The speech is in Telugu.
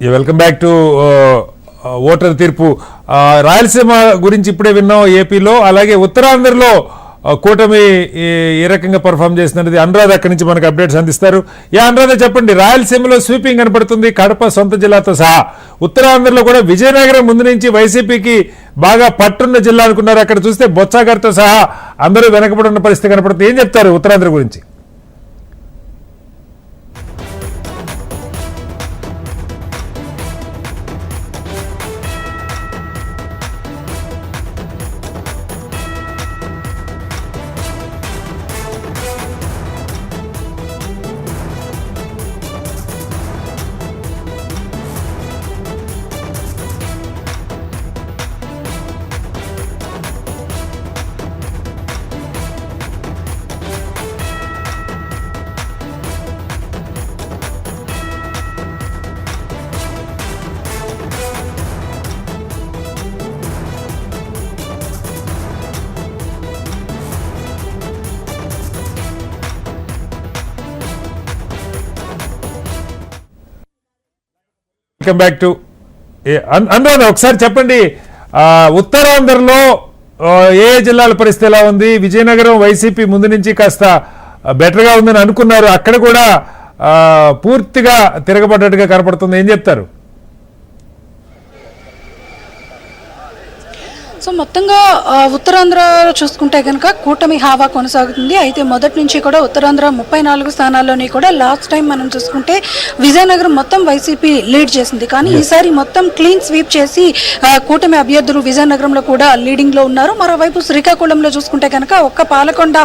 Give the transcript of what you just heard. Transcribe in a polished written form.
వెల్కమ్ బ్యాక్ టు ఓటర్ తీర్పు. రాయలసీమ గురించి ఇప్పుడే విన్నాం ఏపీలో, అలాగే ఉత్తరాంధ్రలో కూటమి ఏ రకంగా పర్ఫామ్ చేస్తున్నది అనురాధ అక్కడి నుంచి మనకు అప్డేట్స్ అందిస్తారు. అనురాధ చెప్పండి, రాయలసీమలో స్వీపింగ్ కనపడుతుంది కడప సొంత జిల్లాతో సహా. ఉత్తరాంధ్రలో కూడా విజయనగరం ముందు నుంచి వైసీపీకి బాగా పట్టున్న జిల్లా అనుకున్నారు. అక్కడ చూస్తే బొత్సాగారితో సహా అందరూ వెనకబడి పరిస్థితి కనపడుతుంది. ఏం చెప్తారు ఉత్తరాంధ్ర గురించి? వెల్కమ్ బ్యాక్ టు అనురాధ, ఒకసారి చెప్పండి, ఉత్తరాంధ్రలో ఏ జిల్లాల పరిస్థితి ఎలా ఉంది? విజయనగరం వైసీపీ ముందు నుంచి కాస్త బెటర్గా ఉందని అనుకున్నారు, అక్కడ కూడా పూర్తిగా తిరగబడ్డట్టుగా కనపడుతుంది. ఏం చెప్తారు? సో మొత్తంగా ఉత్తరాంధ్ర చూసుకుంటే కనుక కూటమి హావా కొనసాగుతుంది. అయితే మొదటి నుంచి కూడా ఉత్తరాంధ్ర 34 స్థానాల్లోని కూడా లాస్ట్ టైం మనం చూసుకుంటే విజయనగరం మొత్తం వైసీపీ లీడ్ చేసింది. కానీ ఈసారి మొత్తం క్లీన్ స్వీప్ చేసి కూటమి అభ్యర్థులు విజయనగరంలో కూడా లీడింగ్లో ఉన్నారు. మరోవైపు శ్రీకాకుళంలో చూసుకుంటే కనుక ఒక్క పాలకొండ